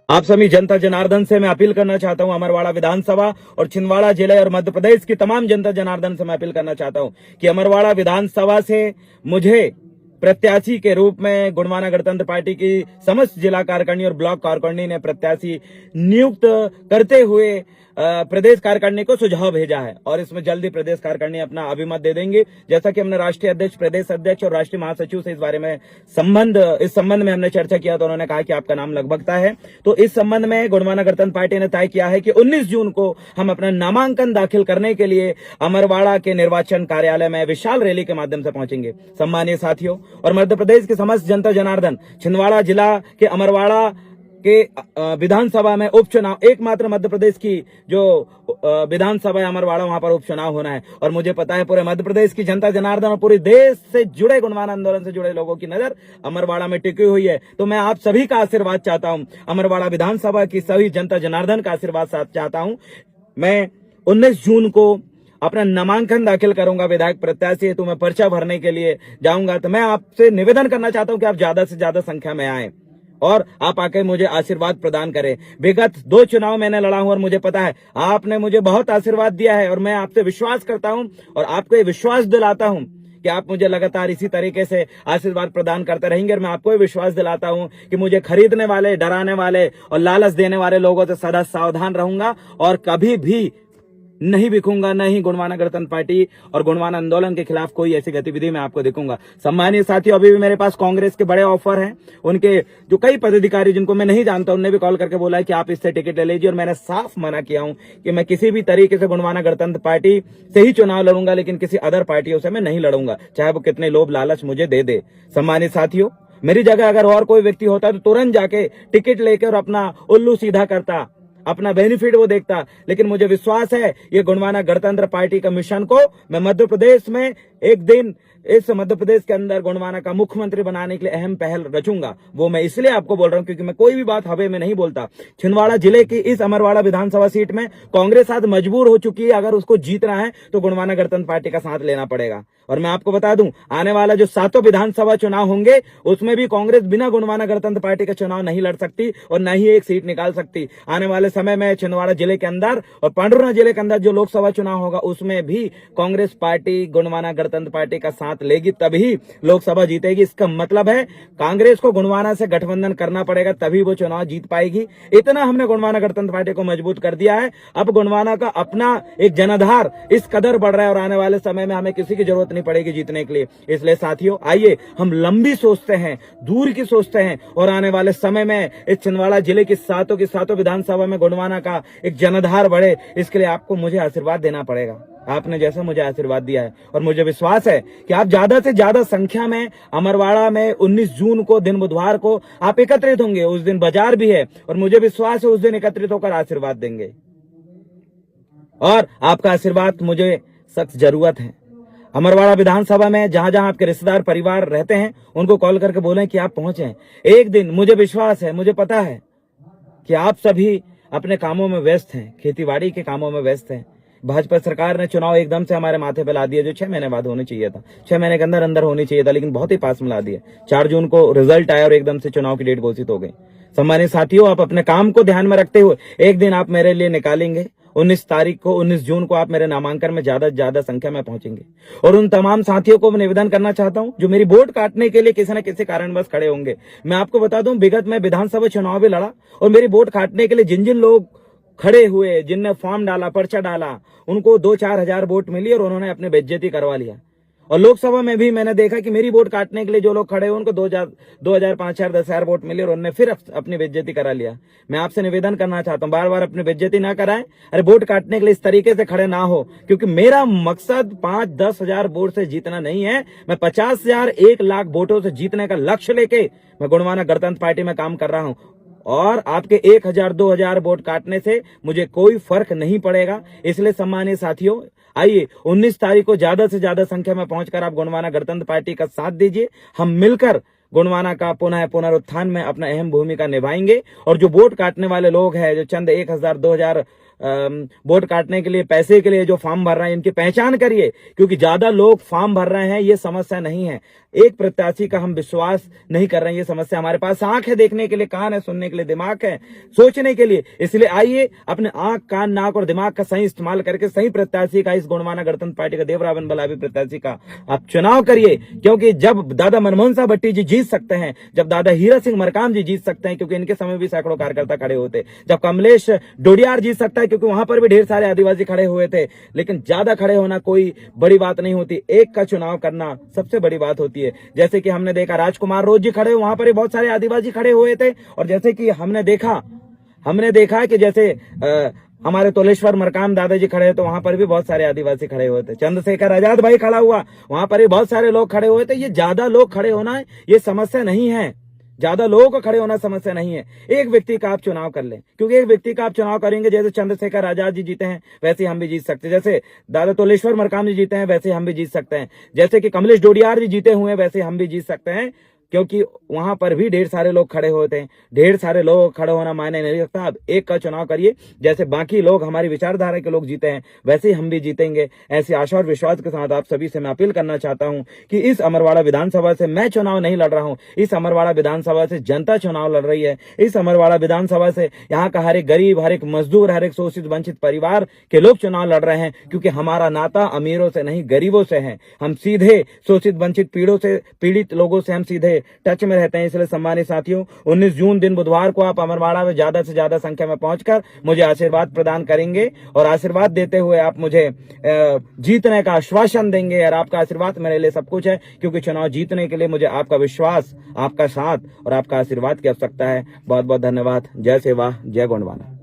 आप सभी जनता जनार्दन से मैं अपील करना चाहता हूं, अमरवाड़ा विधानसभा और छिंदवाड़ा जिले और मध्य प्रदेश की तमाम जनता जनार्दन से मैं अपील करना चाहता हूं कि अमरवाड़ा विधानसभा से मुझे प्रत्याशी के रूप में गुणवाना गणतंत्र पार्टी की समस्त जिला कार्यकारिणी और ब्लॉक कार्यकारिणी ने प्रत्याशी नियुक्त करते हुए प्रदेश कार्यकारिणी को सुझाव भेजा है और इसमें जल्दी प्रदेश कार्यकारिणी अपना अभिमत दे देंगे। जैसा कि हमने राष्ट्रीय अध्यक्ष, प्रदेश अध्यक्ष और राष्ट्रीय महासचिव से इस बारे में इस संबंध में हमने चर्चा किया तो उन्होंने कहा कि आपका नाम लगभगता है। तो इस संबंध में गुणवाना गणतंत्र पार्टी ने तय किया है कि 19 जून को हम अपना नामांकन दाखिल करने के लिए अमरवाड़ा के निर्वाचन कार्यालय में विशाल रैली के माध्यम से पहुंचेंगे। सम्मानीय साथियों, और मध्य प्रदेश की समस्त जनता जनार्दन, छिंदवाड़ा जिला के अमरवाड़ा के विधानसभा में उपचुनाव, एकमात्र मध्य प्रदेश की जो विधानसभा है अमरवाड़ा, वहां पर उपचुनाव होना है और मुझे पता है पूरे मध्य प्रदेश की जनता जनार्दन और पूरे देश से जुड़े गुणवाना आंदोलन से जुड़े लोगों की नजर अमरवाड़ा में टिकी हुई है। तो मैं आप सभी का आशीर्वाद चाहता हूं, अमरवाड़ा विधानसभा की सभी जनता जनार्दन का आशीर्वाद चाहता हूं। मैं 19 जून को अपना नामांकन दाखिल करूंगा विधायक प्रत्याशी हेतु। मैं पर्चा भरने के लिए जाऊंगा। तो मैं आपसे निवेदन करना चाहता हूं कि आप ज्यादा से ज्यादा संख्या में आए और आप आके मुझे आशीर्वाद प्रदान करें। विगत 2 चुनाव मैंने लड़ा हूं और मुझे पता है आपने मुझे बहुत आशीर्वाद दिया है और मैं आपसे विश्वास करता हूं और आपको ये विश्वास दिलाता हूं कि आप मुझे लगातार इसी तरीके से आशीर्वाद प्रदान करते रहेंगे। और मैं आपको ये विश्वास दिलाता हूं कि मुझे खरीदने वाले, डराने वाले और लालच देने वाले लोगों से सदा सावधान रहूंगा और कभी भी नहीं बिकूंगा, नहीं गुणवाना गणतंत्र पार्टी और गुणवाना आंदोलन के खिलाफ कोई ऐसी गतिविधि मैं आपको दिखूंगा। सम्मानीय साथियों, अभी भी मेरे पास कांग्रेस के बड़े ऑफर हैं। उनके जो कई पदाधिकारी जिनको मैं नहीं जानता, उन्होंने भी कॉल करके बोला है कि आप इससे टिकट ले लीजिए और मैंने साफ मना किया हूं कि मैं किसी भी तरीके से गुणवाना गणतंत्र पार्टी से ही चुनाव लड़ूंगा, लेकिन किसी अदर पार्टियों से मैं नहीं लड़ूंगा, चाहे वो कितने लोभ लालच मुझे दे दे। सम्मानित साथियों, मेरी जगह अगर और कोई व्यक्ति होता तो तुरंत जाके टिकट लेकर और अपना उल्लू सीधा करता, अपना बेनिफिट वो देखता, लेकिन मुझे विश्वास है ये गुणवाना गणतंत्र पार्टी का मिशन को मैं मध्य प्रदेश में एक दिन इस मध्य प्रदेश के अंदर गुणवाना का मुख्यमंत्री बनाने के लिए अहम पहल रचूंगा। वो मैं इसलिए आपको बोल रहा हूं क्योंकि मैं कोई भी बात हवे में नहीं बोलता। छिंदवाड़ा जिले की इस अमरवाड़ा विधानसभा सीट में कांग्रेस आज मजबूर हो चुकी है, अगर उसको जीतना है तो गुणवाना गणतंत्र पार्टी का साथ लेना पड़ेगा। और मैं आपको बता दूं, आने वाला जो 7 विधानसभा चुनाव होंगे उसमें भी कांग्रेस बिना गुणवाना गणतंत्र पार्टी का चुनाव नहीं लड़ सकती और न ही एक सीट निकाल सकती। आने वाले समय में छिंदवाड़ा जिले के अंदर और पांडुरंग जिले के अंदर जो लोकसभा चुनाव होगा उसमें भी कांग्रेस पार्टी गुणवाना गणतंत्र पार्टी का साथ लेगी, तभी लोकसभा जीतेगी। इसका मतलब है कांग्रेस को गुणवाना से गठबंधन करना पड़ेगा, तभी वो चुनाव जीत पाएगी। इतना हमने गुणवाना गणतंत्र पार्टी को मजबूत कर दिया है। अब गुणवाना का अपना एक जनाधार इस कदर बढ़ रहा है और आने वाले समय में हमें किसी की जरूरत नहीं पड़ेगी जीतने के लिए। इसलिए साथियों, आइए हम लंबी सोचते हैं, दूर की सोचते हैं और आने वाले समय में इस छिंदवाड़ा जिले की सातों विधानसभा में गुणवाना का एक जनाधार बढ़े। इसके लिए आपको मुझे आशीर्वाद देना पड़ेगा, आपने जैसा मुझे आशीर्वाद दिया है। और मुझे विश्वास है कि आप ज्यादा से ज्यादा संख्या में अमरवाड़ा में 19 जून को दिन बुधवार को आप एकत्रित होंगे। उस दिन बाजार भी है और मुझे विश्वास है उस दिन एकत्रित होकर आशीर्वाद देंगे और आपका आशीर्वाद मुझे सख्त जरूरत है। अमरवाड़ा विधानसभा में जहां जहां आपके रिश्तेदार परिवार रहते हैं उनको कॉल करके बोलें कि आप पहुंचे एक दिन। मुझे विश्वास है, मुझे पता है कि आप सभी अपने कामों में व्यस्त हैं, खेतीबाड़ी के कामों में व्यस्त हैं। भाजपा सरकार ने चुनाव एकदम से हमारे माथे पे ला दिया, जो 6 महीने बाद होना चाहिए था, 6 महीने के अंदर होनी चाहिए था, लेकिन बहुत ही पास में ला दिया। 4 जून को रिजल्ट आया और एकदम से चुनाव की डेट घोषित हो गई। सम्मानित साथियों, आप अपने काम को ध्यान में रखते हुए एक दिन आप मेरे लिए निकालेंगे। 19 जून को आप मेरे नामांकन में ज्यादा से ज्यादा संख्या में पहुंचेंगे। और उन तमाम साथियों को मैं निवेदन करना चाहता हूं जो मेरी वोट काटने के लिए किसी न किसी कारणवश खड़े होंगे। मैं आपको बता दूं, विगत में विधानसभा चुनाव भी लड़ा और मेरी वोट काटने के लिए जिन जिन लोग खड़े हुए, जिनने फॉर्म डाला, पर्चा डाला, उनको 2-4 हजार वोट मिली और उन्होंने अपनी बेइज्जती करवा लिया। और लोकसभा में भी मैंने देखा कि मेरी वोट काटने के लिए जो लोग खड़े हुए उनको 2,000, 5,000, 10,000 वोट मिले और उन्होंने फिर अपनी बेइज्जती करा लिया। मैं आपसे निवेदन करना चाहता हूं, बार बार अपनी बेइज्जती ना कराएं। अरे वोट काटने के लिए इस तरीके से खड़े ना हो, क्योंकि मेरा मकसद 5-10 हजार वोट से जीतना नहीं है। मैं 50,000, 1 लाख वोटों से जीतने का लक्ष्य लेके मैं गुणवाना गणतंत्र पार्टी में काम कर रहा हूं। और आपके 1,000, 2,000 वोट काटने से मुझे कोई फर्क नहीं पड़ेगा। इसलिए सम्मानित साथियों, आइए 19 तारीख को ज्यादा से ज्यादा संख्या में पहुंचकर आप गुणवाना गणतंत्र पार्टी का साथ दीजिए। हम मिलकर गुणवाना का पुनरुत्थान में अपना अहम भूमिका निभाएंगे। और जो वोट काटने वाले लोग हैं, जो चंद 1,000, 2,000 वोट काटने के लिए, पैसे के लिए जो फॉर्म भर रहे हैं, इनकी पहचान करिए, क्योंकि ज्यादा लोग फॉर्म भर रहे हैं, ये समस्या नहीं है। एक प्रत्याशी का हम विश्वास नहीं कर रहे हैं, ये समस्या। हमारे पास आंख है देखने के लिए, कान है सुनने के लिए, दिमाग है सोचने के लिए। इसलिए आइए अपने आंख, कान, नाक और दिमाग का सही इस्तेमाल करके सही प्रत्याशी का, इस गुणवाना गणतंत्र पार्टी का देवरावन बलाबी प्रत्याशी का आप चुनाव करिए। क्योंकि जब दादा मनमोहन साहब भट्टी जी जीत सकते हैं, जब दादा हीरा सिंह मरकाम जी जीत सकते हैं, क्योंकि इनके समय भी सैकड़ों कार्यकर्ता खड़े होते, जब कमलेश डोडियार जीत सकता है, क्योंकि वहां पर भी ढेर सारे आदिवासी खड़े हुए थे। लेकिन ज्यादा खड़े होना कोई बड़ी बात नहीं होती, एक का चुनाव करना सबसे बड़ी बात होती है। जैसे कि हमने देखा राजकुमार रोज जी खड़े, वहां पर भी बहुत सारे आदिवासी खड़े हुए थे। और जैसे कि हमने देखा कि जैसे हमारे तोलेश्वर मरकाम दादाजी खड़े, तो वहां पर भी बहुत सारे आदिवासी खड़े हुए थे। चंद्रशेखर आजाद भाई खड़ा हुआ, वहां पर भी बहुत सारे लोग खड़े हुए थे। ये ज्यादा लोग खड़े होना ये समस्या नहीं है, ज्यादा लोगों को खड़े होना समस्या नहीं है। एक व्यक्ति का आप चुनाव कर लें, क्योंकि एक व्यक्ति का आप चुनाव करेंगे, जैसे चंद्रशेखर आजाद जी जीते हैं वैसे हम भी जीत सकते हैं, जैसे दादा तोलेश्वर मरकाम जी जीते हैं वैसे हम भी जीत सकते हैं, जैसे कि कमलेश डोडियार जी जीते हुए वैसे हम भी जीत सकते हैं। क्योंकि वहां पर भी ढेर सारे लोग खड़े होते हैं। ढेर सारे लोग खड़े होना मायने नहीं रखता। अब एक का चुनाव करिए, जैसे बाकी लोग, हमारी विचारधारा के लोग जीते हैं, वैसे ही हम भी जीतेंगे। ऐसी आशा और विश्वास के साथ आप सभी से मैं अपील करना चाहता हूं कि इस अमरवाड़ा विधानसभा से मैं चुनाव नहीं लड़ रहा हूं, इस अमरवाड़ा विधानसभा से जनता चुनाव लड़ रही है। इस अमरवाड़ा विधानसभा से यहाँ का हर एक गरीब, हर एक मजदूर, हर एक शोषित वंचित परिवार के लोग चुनाव लड़ रहे हैं, क्योंकि हमारा नाता अमीरों से नहीं गरीबों से है। हम सीधे शोषित वंचित पीड़ित लोगों से हम सीधे टच में रहते हैं। इसलिए सम्मानित साथियों, 19 जून दिन बुधवार को आप अमरवाड़ा में ज्यादा से ज्यादा संख्या में पहुंचकर मुझे आशीर्वाद प्रदान करेंगे, और आशीर्वाद देते हुए आप मुझे जीतने का आश्वासन देंगे। और आपका आशीर्वाद मेरे लिए सब कुछ है, क्योंकि चुनाव जीतने के लिए मुझे आपका विश्वास, आपका साथ और आपका आशीर्वाद की आवश्यकता है। बहुत बहुत धन्यवाद। जय सेवा, जय गोंडवाना।